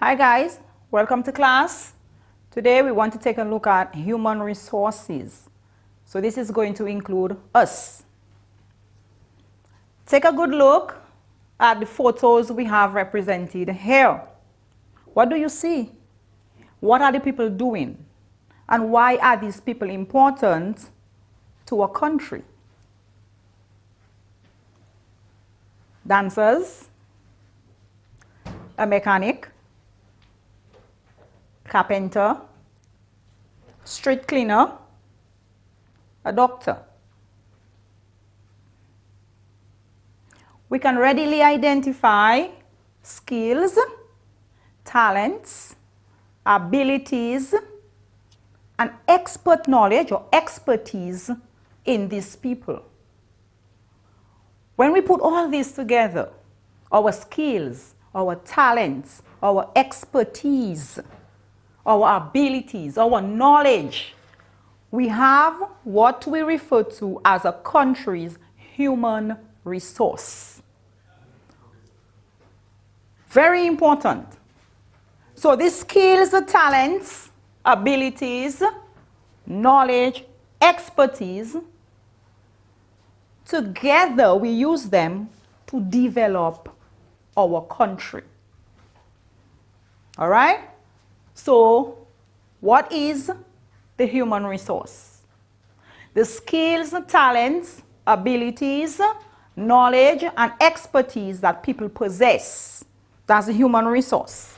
Hi guys, welcome to class. Today we want to take a look at human resources. So this is going to include us. Take a good look at the photos we have represented here. What do you see? What are the people doing? And why are these people important to a country? Dancers, a mechanic, carpenter, street cleaner, a doctor. We can readily identify skills, talents, abilities, and expert knowledge or expertise in these people. When we put all this together, our skills, our talents, our expertise, our abilities, our knowledge, we have what we refer to as a country's human resource. Very important. So these skills, talents, abilities, knowledge, expertise, together we use them to develop our country. All right? So what is the human resource? The skills, talents, abilities, knowledge, and expertise that people possess. That's the human resource.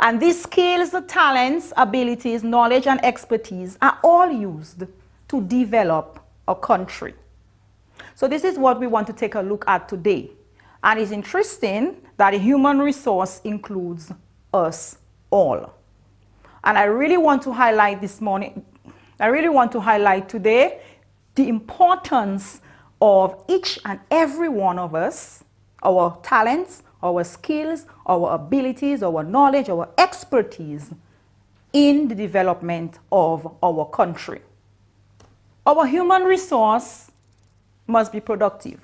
And these skills, talents, abilities, knowledge, and expertise are all used to develop a country. So this is what we want to take a look at today. And it's interesting that the human resource includes us all. And I really want to highlight today the importance of each and every one of us, our talents, our skills, our abilities, our knowledge, our expertise in the development of our country. Our human resource must be productive.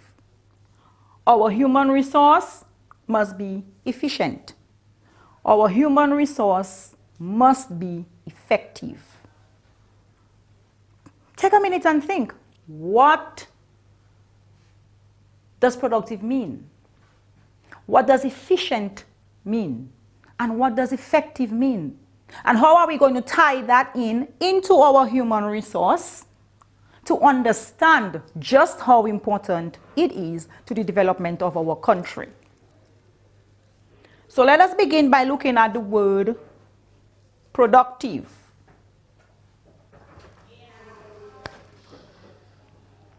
Our human resource must be efficient. Our human resource must be effective. Take a minute and think, what does productive mean? What does efficient mean? And what does effective mean? And how are we going to tie that into our human resource to understand just how important it is to the development of our country? So let us begin by looking at the word productive.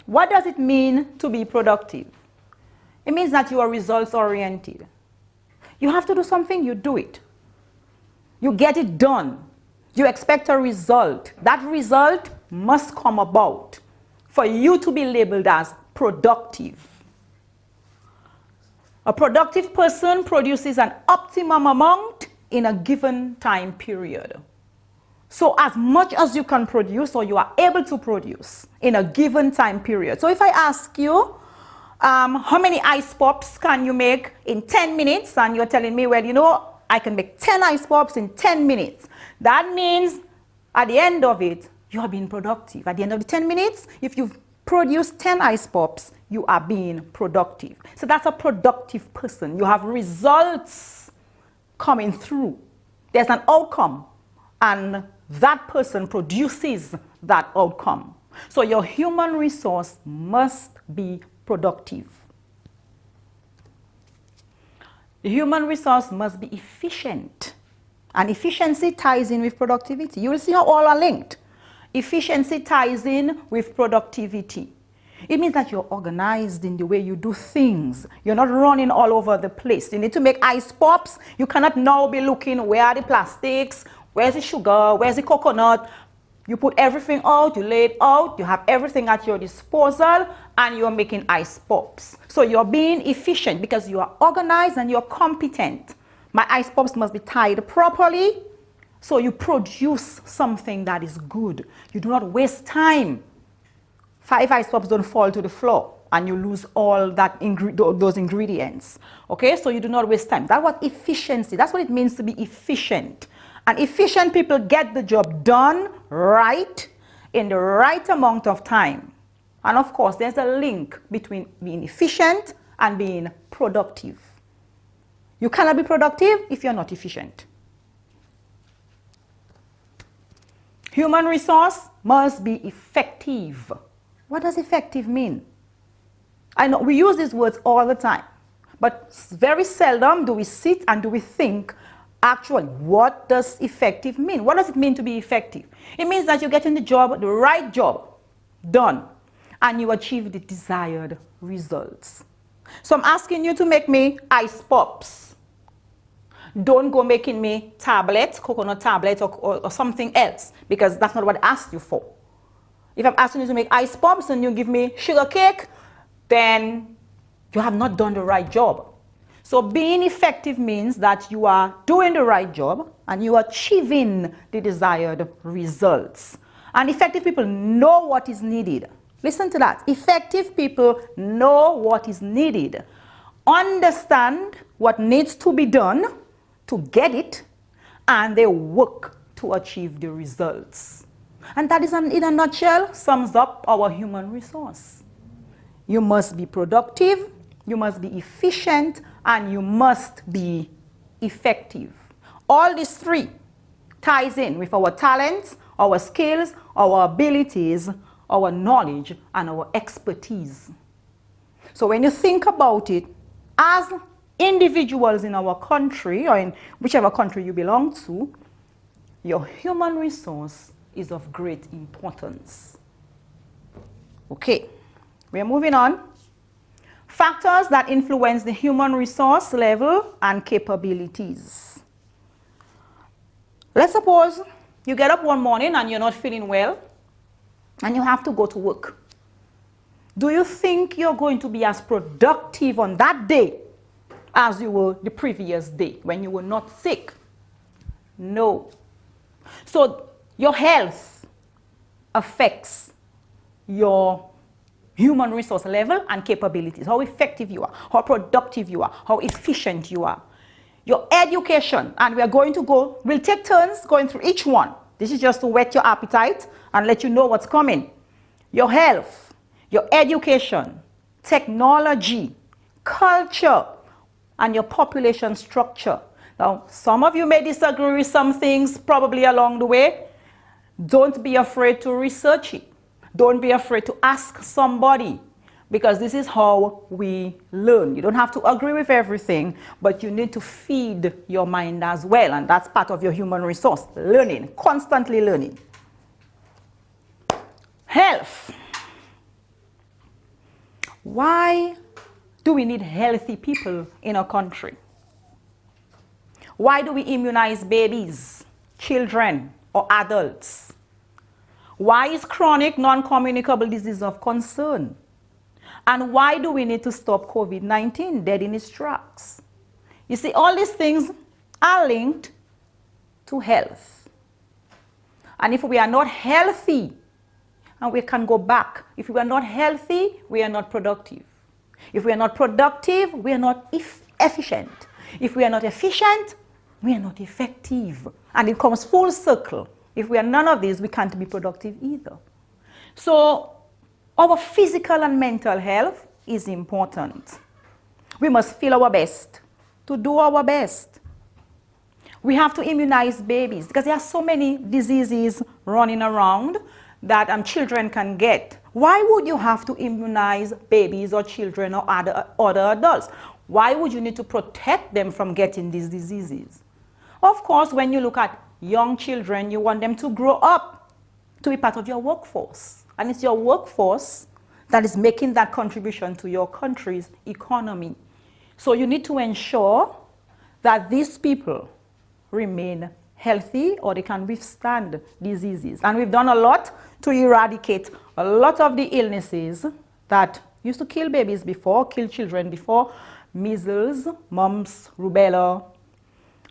What does it mean to be productive? It means that you are results oriented. You have to do something, you do it. You get it done. You expect a result. That result must come about for you to be labeled as productive. A productive person produces an optimum amount in a given time period. So as much as you can produce or you are able to produce in a given time period. So if I ask you, how many ice pops can you make in 10 minutes? And you're telling me, well, you know, I can make 10 ice pops in 10 minutes. That means at the end of it, you are being productive. At the end of the 10 minutes, if you've produced 10 ice pops, you are being productive. So that's a productive person. You have results coming through. There's an outcome, and that person produces that outcome. So your human resource must be productive. The human resource must be efficient. And efficiency ties in with productivity. You will see how all are linked. Efficiency ties in with productivity. It means that you're organized in the way you do things. You're not running all over the place. You need to make ice pops. You cannot now be looking, where are the plastics? Where's the sugar? Where's the coconut? You put everything out, you lay it out, you have everything at your disposal, and you're making ice pops. So you're being efficient because you are organized and you're competent. My ice pops must be tied properly, so you produce something that is good. You do not waste time. 5 ice pops don't fall to the floor. and you lose all that those ingredients. Okay, so you do not waste time. That's what efficiency, that's what it means to be efficient. And efficient people get the job done right in the right amount of time. And of course, there's a link between being efficient and being productive. You cannot be productive if you're not efficient. Human resource must be effective. What does effective mean? I know we use these words all the time, but very seldom do we sit and do we think, actually, what does effective mean? What does it mean to be effective? It means that you're getting the right job done, and you achieve the desired results. So I'm asking you to make me ice pops. Don't go making me tablets, coconut tablets, or something else, because that's not what I asked you for. If I'm asking you to make ice pops and you give me sugar cake, then you have not done the right job. So being effective means that you are doing the right job and you are achieving the desired results. And effective people know what is needed. Listen to that. Effective people know what is needed, understand what needs to be done to get it, and they work to achieve the results. And that is, in a nutshell, sums up our human resource. You must be productive, you must be efficient, and you must be effective. All these three ties in with our talents, our skills, our abilities, our knowledge, and our expertise. So when you think about it, as individuals in our country, or in whichever country you belong to, your human resource is of great importance. Okay, we are moving on. Factors that influence the human resource level and capabilities. Let's suppose you get up one morning and you're not feeling well, and you have to go to work. Do you think you're going to be as productive on that day as you were the previous day when you were not sick? No. So your health affects your human resource level and capabilities, how effective you are, how productive you are, how efficient you are. Your education, and we'll take turns going through each one. This is just to whet your appetite and let you know what's coming. Your health, your education, technology, culture, and your population structure. Now, some of you may disagree with some things probably along the way. Don't be afraid to research it. Don't be afraid to ask somebody, because this is how we learn. You don't have to agree with everything, but you need to feed your mind as well, and that's part of your human resource, learning, constantly learning. Health. Why do we need healthy people in our country? Why do we immunize babies, children, or adults? Why is chronic non-communicable disease of concern? And why do we need to stop COVID-19 dead in its tracks? You see, all these things are linked to health. And if we are not healthy, and we can go back, if we are not healthy, we are not productive. If we are not productive, we are not efficient. If we are not efficient, we are not effective. And it comes full circle. If we are none of these, we can't be productive either. So our physical and mental health is important. We must feel our best, to do our best. We have to immunize babies because there are so many diseases running around that children can get. Why would you have to immunize babies or children or other adults? Why would you need to protect them from getting these diseases? Of course, when you look at young children, you want them to grow up to be part of your workforce. And it's your workforce that is making that contribution to your country's economy. So you need to ensure that these people remain healthy or they can withstand diseases. And we've done a lot to eradicate a lot of the illnesses that used to kill babies before, kill children before: measles, mumps, rubella,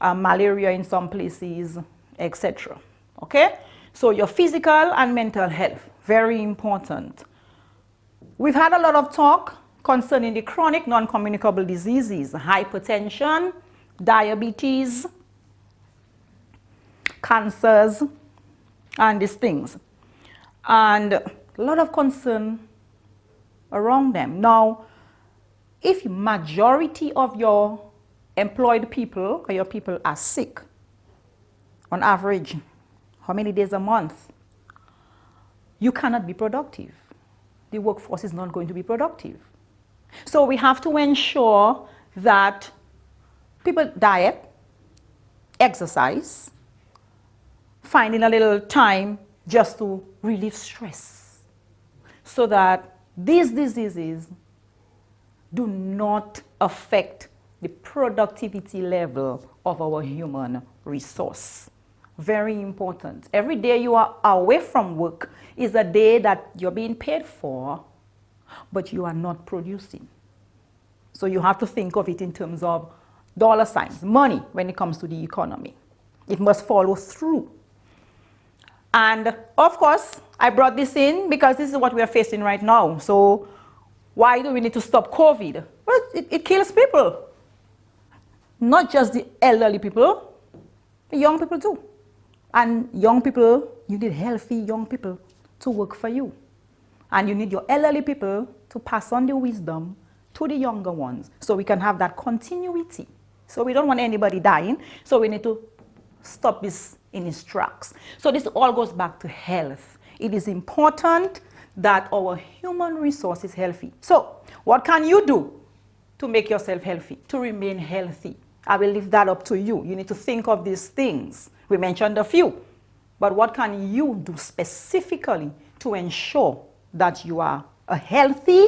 malaria in some places, etc. Okay? So your physical and mental health, very important. We've had a lot of talk concerning the chronic non-communicable diseases, hypertension, diabetes, cancers, and these things. And a lot of concern around them. Now, if majority of your employed people or your people are sick, on average, how many days a month, you cannot be productive. The workforce is not going to be productive. So we have to ensure that people diet, exercise, finding a little time just to relieve stress so that these diseases do not affect the productivity level of our human resource. Very important. Every day you are away from work is a day that you're being paid for, but you are not producing. So you have to think of it in terms of dollar signs, money, when it comes to the economy. It must follow through. And of course, I brought this in because this is what we are facing right now. So why do we need to stop COVID? Well, it kills people. Not just the elderly people, the young people too. And young people, you need healthy young people to work for you. And you need your elderly people to pass on the wisdom to the younger ones so we can have that continuity. So we don't want anybody dying, so we need to stop this in its tracks. So this all goes back to health. It is important that our human resource is healthy. So what can you do to make yourself healthy, to remain healthy? I will leave that up to you. You need to think of these things. We mentioned a few, but what can you do specifically to ensure that you are a healthy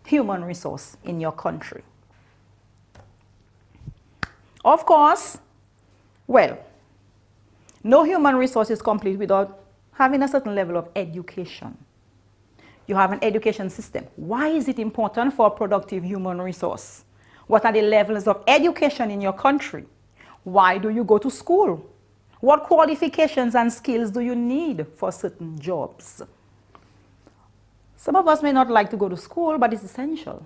human resource in your country? Of course, well, no human resource is complete without having a certain level of education. You have an education system. Why is it important for a productive human resource? What are the levels of education in your country? Why do you go to school? What qualifications and skills do you need for certain jobs? Some of us may not like to go to school, but it's essential.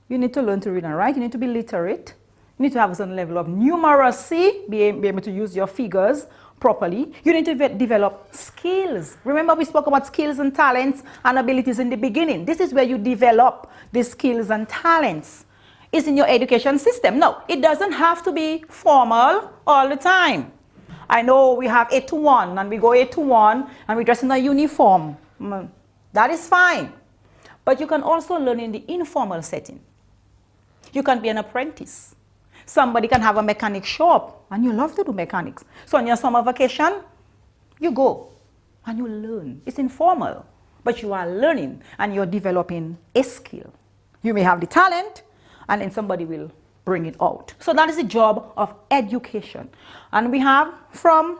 You need to learn to read and write. You need to be literate. You need to have a certain level of numeracy, be able to use your figures properly. You need to develop skills. Remember, we spoke about skills and talents and abilities in the beginning. This is where you develop the skills and talents. It's in your education system. No, it doesn't have to be formal all the time. I know we have 8 to 1 and we go 8 to 1 and we dress in a uniform. That is fine. But you can also learn in the informal setting. You can be an apprentice. Somebody can have a mechanic shop and you love to do mechanics. So on your summer vacation, you go and you learn. It's informal, but you are learning and you're developing a skill. You may have the talent and then somebody will bring it out. So that is the job of education. And we have from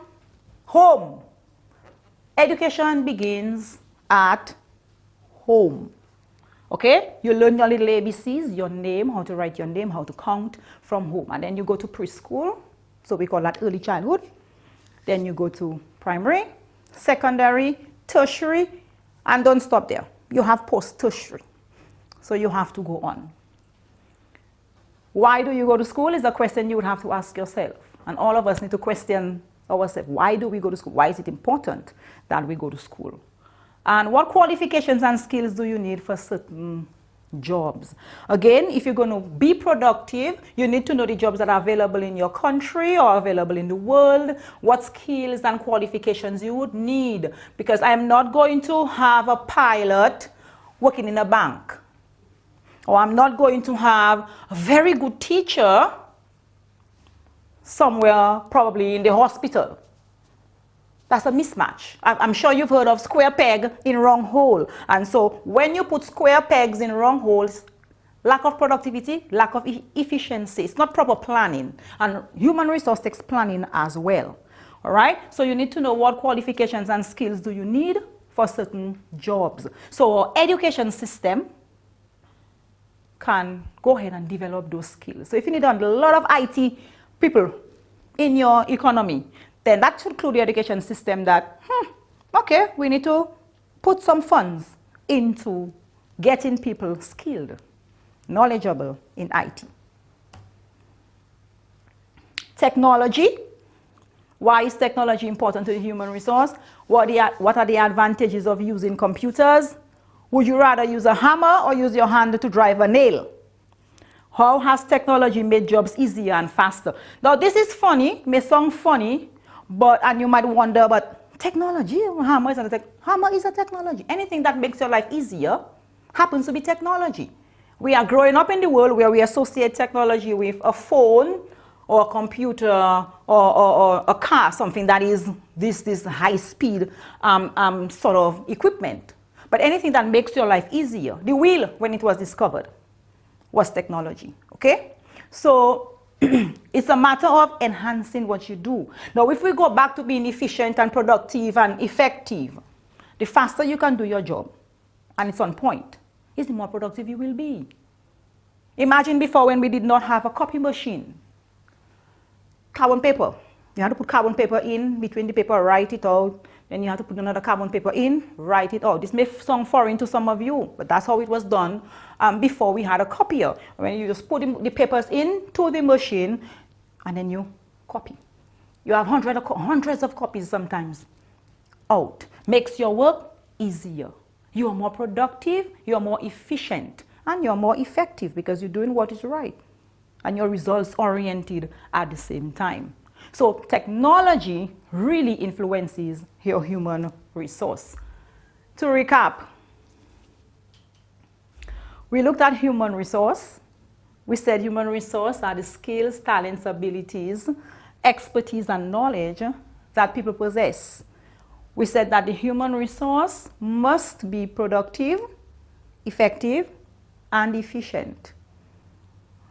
home. Education begins at home. Okay? You learn your little ABCs, your name, how to write your name, how to count from home. And then you go to preschool. So we call that early childhood. Then you go to primary, secondary, tertiary, and don't stop there. You have post-tertiary. So you have to go on. Why do you go to school is a question you would have to ask yourself. And all of us need to question ourselves. Why do we go to school? Why is it important that we go to school? And what qualifications and skills do you need for certain jobs? Again, if you're going to be productive, you need to know the jobs that are available in your country or available in the world, what skills and qualifications you would need. Because I'm not going to have a pilot working in a bank. Or I'm not going to have a very good teacher somewhere, probably in the hospital. That's a mismatch. I'm sure you've heard of square peg in wrong hole. And so when you put square pegs in wrong holes, lack of productivity, lack of efficiency. It's not proper planning. And human resource takes planning as well. All right? So you need to know what qualifications and skills do you need for certain jobs. So our education system can go ahead and develop those skills. So if you need a lot of IT people in your economy, then that should include the education system that, okay, we need to put some funds into getting people skilled, knowledgeable in IT. Technology. Why is technology important to the human resource? What are the advantages of using computers? Would you rather use a hammer or use your hand to drive a nail? How has technology made jobs easier and faster? Now this is funny, may sound funny, and you might wonder, but technology, hammer is a technology. Anything that makes your life easier happens to be technology. We are growing up in the world where we associate technology with a phone or a computer or a car, something that is this high-speed sort of equipment. But anything that makes your life easier, the wheel, when it was discovered, was technology, okay? So it's a matter of enhancing what you do. Now, if we go back to being efficient and productive and effective, the faster you can do your job, and it's on point, is the more productive you will be. Imagine before when we did not have a copy machine. Carbon paper. You had to put carbon paper in between the paper, write it out. Then you have to put another carbon paper in, write it out. This may sound foreign to some of you, but that's how it was done before we had a copier. When you just put the papers into the machine and then you copy. You have hundreds of copies sometimes out. Makes your work easier. You are more productive, you are more efficient, and you're more effective because you're doing what is right. And you're results oriented at the same time. So technology really influences your human resource. To recap, we looked at human resource. We said human resource are the skills, talents, abilities, expertise, and knowledge that people possess. We said that the human resource must be productive, effective, and efficient.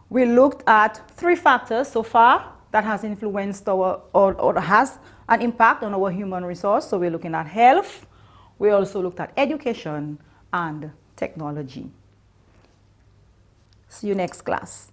We looked at 3 factors so far that has influenced or has an impact on our human resource. So we're looking at health. We also looked at education and technology. See you next class.